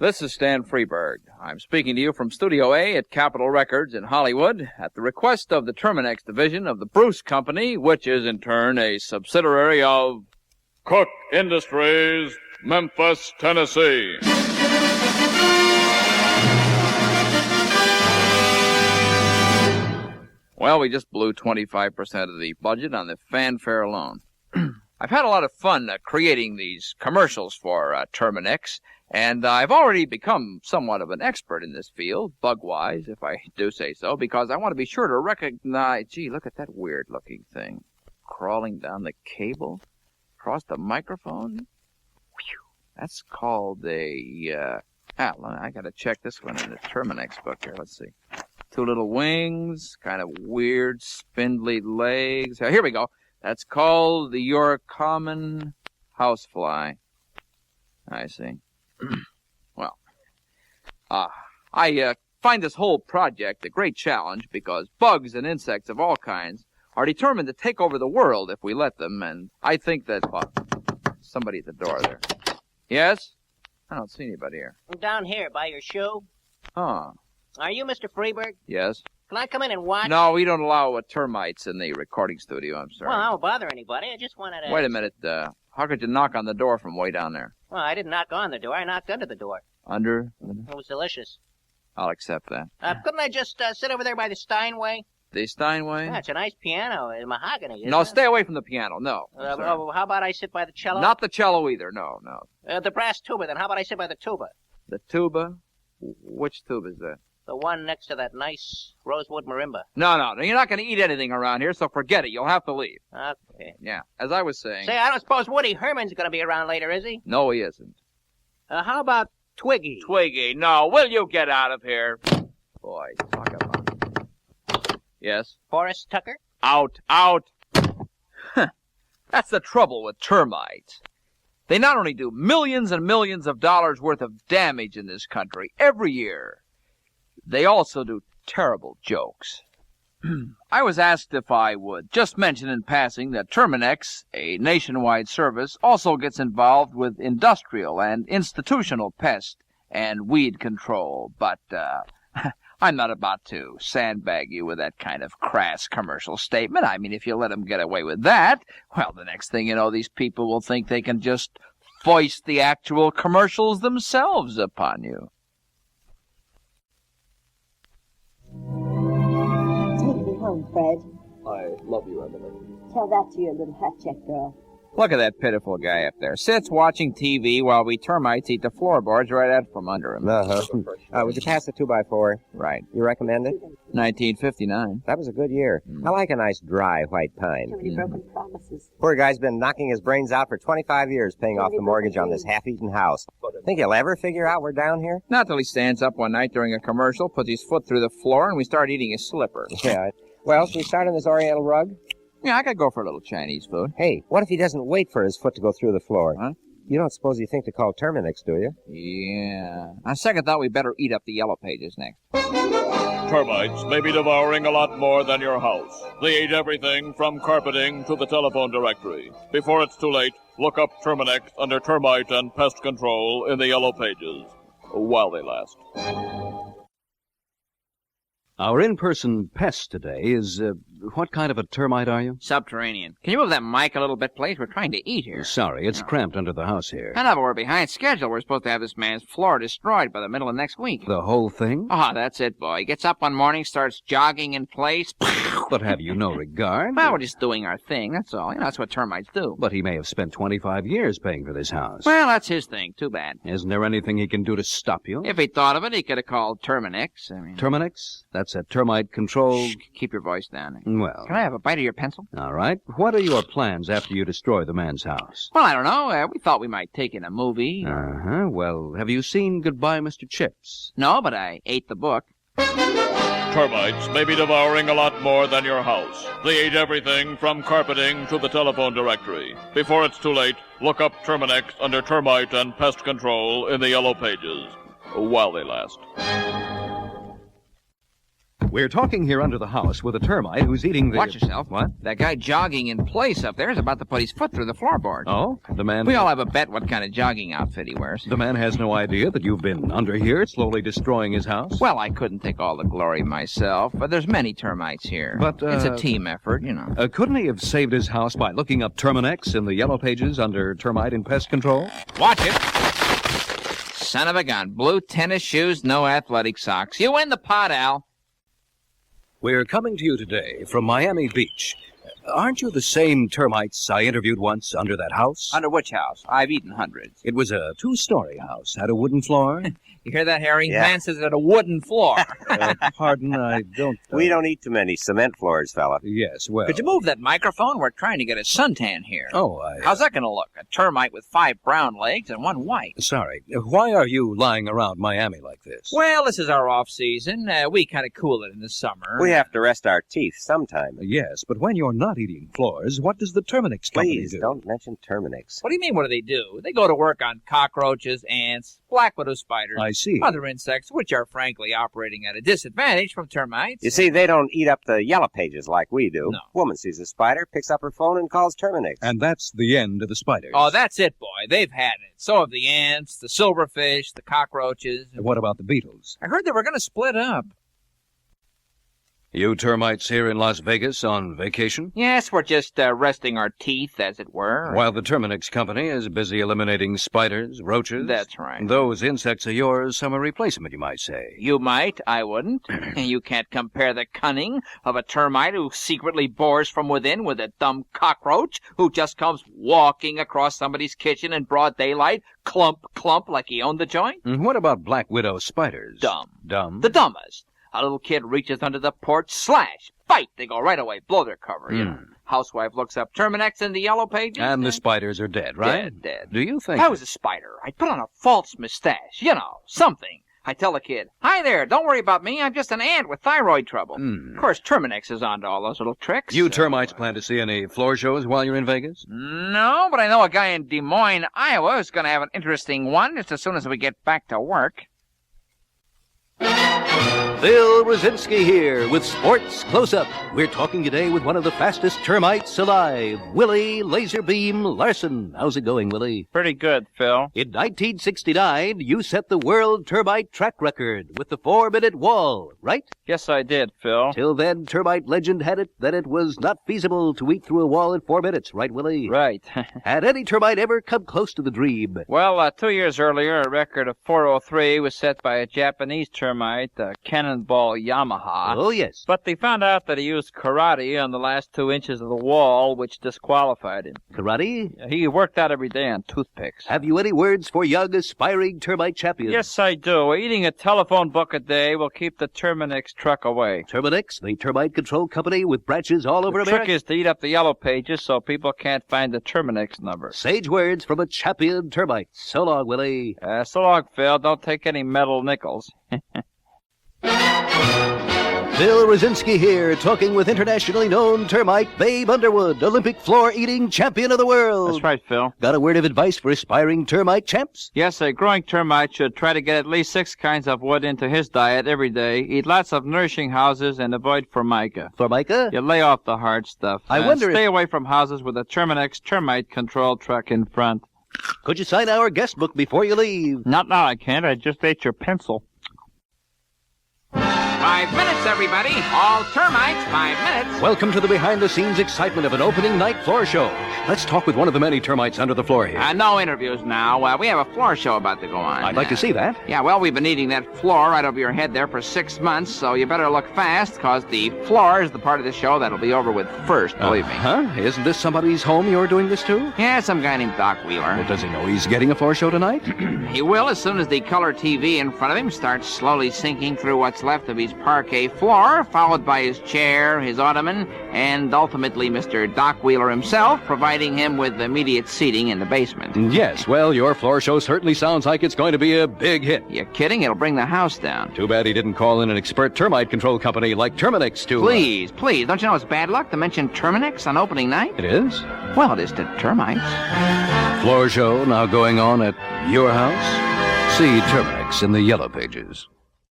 This is Stan Freeberg. I'm speaking to you from Studio A at Capitol Records in Hollywood at the request of the Terminex division of the Bruce Company, which is in turn a subsidiary of Cook Industries, Memphis, Tennessee. Well, we just blew 25% of the budget on the fanfare alone. I've had a lot of fun creating these commercials for Terminex, and I've already become somewhat of an expert in this field, bug-wise, if I do say so, because I want to be sure to recognize... Gee, look at that weird-looking thing. Crawling down the cable, across the microphone. Whew. That's called a... I got to check this one in the Terminex book here. Let's see. Two little wings, kind of weird, spindly legs. Here we go. That's called your common housefly. I see. Well, I find this whole project a great challenge because bugs and insects of all kinds are determined to take over the world if we let them, and I think that... somebody at the door there. Yes? I don't see anybody here. I'm down here by your shoe. Oh. Are you Mr. Freeberg? Yes? Can I come in and watch? No, we don't allow termites in the recording studio, I'm sorry. Well, I don't bother anybody. I just wanted to... Wait a minute. How could you knock on the door from way down there? Well, I didn't knock on the door. I knocked under the door. Under? It was delicious. I'll accept that. Couldn't I just sit over there by the Steinway? The Steinway? Yeah, it's a nice piano. It's mahogany, isn't No, it? Stay away from the piano. No. How about I sit by the cello? Not the cello either. No. The brass tuba, then. How about I sit by the tuba? The tuba? Which tuba is that? The one next to that nice rosewood marimba. No. You're not going to eat anything around here, so forget it. You'll have to leave. Okay. Yeah, as I was saying... Say, I don't suppose Woody Herman's going to be around later, is he? No, he isn't. How about Twiggy? Twiggy, no. Will you get out of here? Boy, talk about... Yes? Forrest Tucker? Out. That's the trouble with termites. They not only do millions and millions of dollars worth of damage in this country every year, they also do terrible jokes. I was asked if I would just mention in passing that Terminex, a nationwide service, also gets involved with industrial and institutional pest and weed control, but I'm not about to sandbag you with that kind of crass commercial statement. I mean, if you let them get away with that, well, the next thing you know, these people will think they can just foist the actual commercials themselves upon you. Take me home, Fred. I love you, Emily. Tell that to your little hat-check girl. Look at that pitiful guy up there. Sits watching TV while we termites eat the floorboards right out from under him. Would you pass the 2x4? Right. You recommend it? 1959. That was a good year. I like a nice dry white pine. Too many broken promises. Poor guy's been knocking his brains out for 25 years paying off the mortgage on this half-eaten house. Think he'll ever figure out we're down here? Not till he stands up one night during a commercial, puts his foot through the floor, and we start eating his slipper. Yeah. Well, should we start on this oriental rug? Yeah, I could go for a little Chinese food. Hey, what if he doesn't wait for his foot to go through the floor? Huh? You don't suppose you think to call Terminex, do you? Yeah. On second thought, we better eat up the yellow pages next. Termites may be devouring a lot more than your house. They eat everything from carpeting to the telephone directory. Before it's too late, look up Terminex under termite and pest control in the yellow pages. While they last. Our in-person pest today is, what kind of a termite are you? Subterranean. Can you move that mic a little bit, please? We're trying to eat here. Sorry, it's cramped under the house here. I know, but we're behind schedule. We're supposed to have this man's floor destroyed by the middle of next week. The whole thing? Oh, that's it, boy. He gets up one morning, starts jogging in place. But have you no regard? Well, we're just doing our thing, that's all. You know, that's what termites do. But he may have spent 25 years paying for this house. Well, that's his thing. Too bad. Isn't there anything he can do to stop you? If he thought of it, he could have called Terminex. Terminex? That's a termite control... Shh, keep your voice down. Well... Can I have a bite of your pencil? All right. What are your plans after you destroy the man's house? Well, I don't know. We thought we might take in a movie. Uh-huh. Well, have you seen Goodbye, Mr. Chips? No, but I ate the book. Termites may be devouring a lot more than your house. They eat everything from carpeting to the telephone directory. Before it's too late, look up Terminex under termite and pest control in the yellow pages. While they last. We're talking here under the house with a termite who's eating the... Watch yourself. What? That guy jogging in place up there is about to put his foot through the floorboard. Oh, the man... We all have a bet what kind of jogging outfit he wears. The man has no idea that you've been under here, slowly destroying his house? Well, I couldn't take all the glory myself, but there's many termites here. But, It's a team effort, you know. Couldn't he have saved his house by looking up Terminex in the yellow pages under termite and pest control? Watch it. Son of a gun. Blue tennis shoes, no athletic socks. You win the pot, Al. We're coming to you today from Miami Beach. Aren't you the same termites I interviewed once under that house? Under which house? I've eaten hundreds. It was a two-story house, had a wooden floor. You hear that, Harry? Yeah. Man says it had a wooden floor. Pardon, I don't... We don't eat too many cement floors, fella. Yes, well... Could you move that microphone? We're trying to get a suntan here. Oh, How's that going to look? A termite with 5 brown legs and 1 white. Sorry. Why are you lying around Miami like this? Well, this is our off-season. We kind of cool it in the summer. We have to rest our teeth sometime. Yes, but when you're not eating floors, what does the Terminex company Please, do? don't mention Terminex. What do you mean, what do? They go to work on cockroaches, ants, black widow spiders, I see. other insects, which are frankly operating at a disadvantage from termites. You see, they don't eat up the yellow pages like we do. No. Woman sees a spider, picks up her phone, and calls Terminex. And that's the end of the spiders. Oh, that's it, boy. They've had it. So have the ants, the silverfish, the cockroaches. What about the beetles? I heard they were going to split up. You termites here in Las Vegas on vacation? Yes, we're just resting our teeth, as it were. While the Terminex company is busy eliminating spiders, roaches. That's right. Those insects of yours, summer replacement, you might say. You might, I wouldn't. You can't compare the cunning of a termite who secretly bores from within with a dumb cockroach who just comes walking across somebody's kitchen in broad daylight, clump, clump, like he owned the joint. And what about black widow spiders? Dumb. Dumb? The dumbest. A little kid reaches under the porch, slash, bite, they go right away, blow their cover, you know. Housewife looks up Terminex in the yellow pages. And the spiders are dead, right? Dead. Do you think... If I was a spider, I'd put on a false mustache, you know, something. I tell the kid, hi there, don't worry about me, I'm just an ant with thyroid trouble. Of course, Terminex is onto all those little tricks. You termites plan to see any floor shows while you're in Vegas? No, but I know a guy in Des Moines, Iowa, who's going to have an interesting one just as soon as we get back to work. Phil Rosinski here with Sports Close-Up. We're talking today with one of the fastest termites alive, Willie Laserbeam Larson. How's it going, Willie? Pretty good, Phil. In 1969, you set the world termite track record with the 4-minute wall, right? Yes, I did, Phil. Till then, termite legend had it that it was not feasible to eat through a wall in 4 minutes, right, Willie? Right. Had any termite ever come close to the dream? Well, 2 years earlier, a record of 4:03 was set by a Japanese termite, Cannonball Yamaha. Oh, yes. But they found out that he used karate on the last 2 inches of the wall, which disqualified him. Karate? He worked out every day on toothpicks. Have you any words for young, aspiring termite champions? Yes, I do. Eating a telephone book a day will keep the Terminex truck away. Terminex, the termite control company with branches all over The America. trick is to eat up the yellow pages so people can't find the Terminex number. Sage words from a champion termite. So long, Willie. So long, Phil. Don't take any metal nickels. Phil Rosinski here, talking with internationally known termite Babe Underwood, Olympic floor-eating champion of the world. That's right, Phil. Got a word of advice for aspiring termite champs? Yes, a growing termite should try to get at least 6 kinds of wood into his diet every day, eat lots of nourishing houses, and avoid formica. Formica? You lay off the hard stuff. I wonder Stay away from houses with a Terminex termite control truck in front. Could you sign our guest book before you leave? Not now, I can't. I just ate your pencil. 5 minutes, everybody. All termites, 5 minutes. Welcome to the behind-the-scenes excitement of an opening night floor show. Let's talk with one of the many termites under the floor here. No interviews now. We have a floor show about to go on. I'd like to see that. Yeah, well, we've been eating that floor right over your head there for 6 months, so you better look fast, because the floor is the part of the show that'll be over with first, believe me. Huh? Isn't this somebody's home you're doing this to? Yeah, some guy named Doc Wheeler. Well, does he know he's getting a floor show tonight? He will as soon as the color TV in front of him starts slowly sinking through what's left of his parquet floor, followed by his chair, his ottoman, and ultimately Mr. Doc Wheeler himself, providing him with immediate seating in the basement. Yes, well, your floor show certainly sounds like it's going to be a big hit. You kidding? It'll bring the house down. Too bad he didn't call in an expert termite control company like Terminex to... Please, don't you know it's bad luck to mention Terminex on opening night? It is? Well, it is to termites. Floor show now going on at your house? See Terminex in the yellow pages.